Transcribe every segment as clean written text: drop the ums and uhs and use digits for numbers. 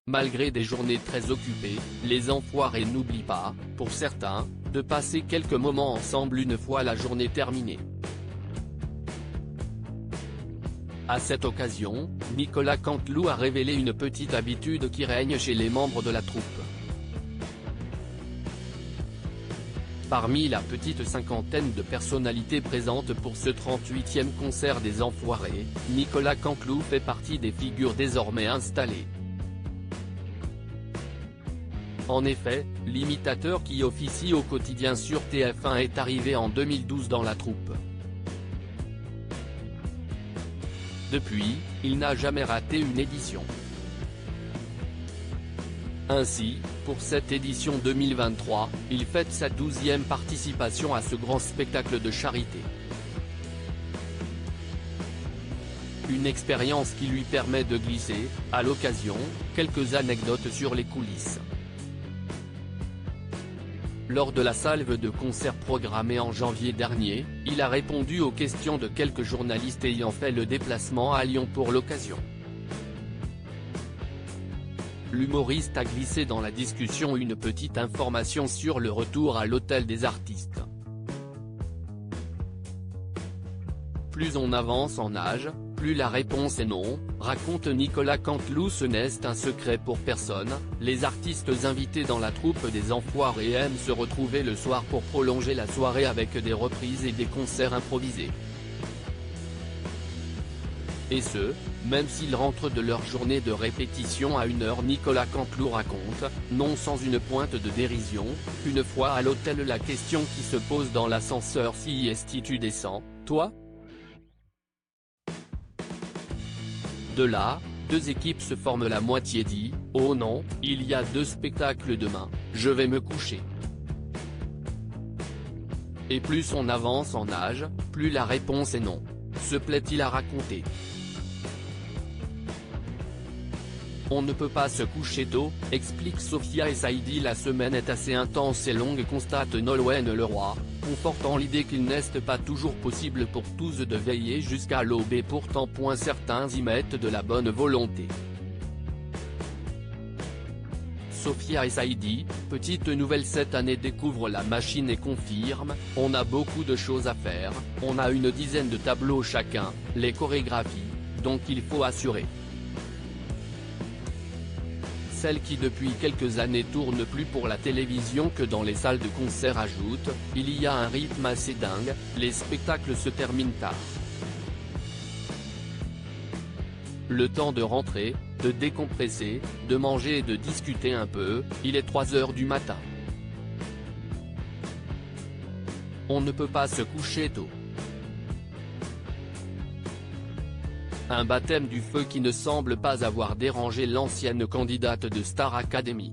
Malgré des journées très occupées, les enfoirés n'oublient pas, pour certains, de passer quelques moments ensemble une fois la journée terminée. À cette occasion, Nicolas Canteloup a révélé une petite habitude qui règne chez les membres de la troupe. Parmi la petite cinquantaine de personnalités présentes pour ce 38e concert des Enfoirés, Nicolas Canteloup fait partie des figures désormais installées. En effet, l'imitateur qui officie au quotidien sur TF1 est arrivé en 2012 dans la troupe. Depuis, il n'a jamais raté une édition. Ainsi, pour cette édition 2023, il fête sa 12e participation à ce grand spectacle de charité. Une expérience qui lui permet de glisser, à l'occasion, quelques anecdotes sur les coulisses. Lors de la salve de concert programmée en janvier dernier, il a répondu aux questions de quelques journalistes ayant fait le déplacement à Lyon pour l'occasion. L'humoriste a glissé dans la discussion une petite information sur le retour à l'hôtel des artistes. Plus on avance en âge, plus la réponse est non, raconte Nicolas Canteloup. Ce n'est un secret pour personne, les artistes invités dans la troupe des Enfoirés aiment se retrouver le soir pour prolonger la soirée avec des reprises et des concerts improvisés. Et ce, même s'ils rentrent de leur journée de répétition à 1h. Nicolas Canteloup raconte, non sans une pointe de dérision, qu'une fois à l'hôtel la question qui se pose dans l'ascenseur: si est-ce tu descends, toi ? De là, deux équipes se forment, la moitié dit, oh non, il y a 2 spectacles demain, je vais me coucher. Et plus on avance en âge, plus la réponse est non, se plaît-il à raconter. On ne peut pas se coucher tôt, explique Sophia Essaidi. La semaine est assez intense et longue, constate Nolwenn Leroy, confortant l'idée qu'il n'est pas toujours possible pour tous de veiller jusqu'à l'aube et pourtant certains y mettent de la bonne volonté. Sophia Essaidi, petite nouvelle cette année, découvre la machine et confirme, on a beaucoup de choses à faire, on a une dizaine de tableaux chacun, les chorégraphies, donc il faut assurer. Celle qui depuis quelques années tourne plus pour la télévision que dans les salles de concert ajoute, il y a un rythme assez dingue, les spectacles se terminent tard. Le temps de rentrer, de décompresser, de manger et de discuter un peu, il est 3h du matin. On ne peut pas se coucher tôt. Un baptême du feu qui ne semble pas avoir dérangé l'ancienne candidate de Star Academy.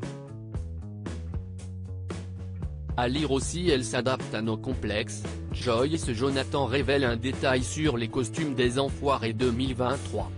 À lire aussi, elle s'adapte à nos complexes. Joyce Jonathan révèle un détail sur les costumes des Enfoirés 2023.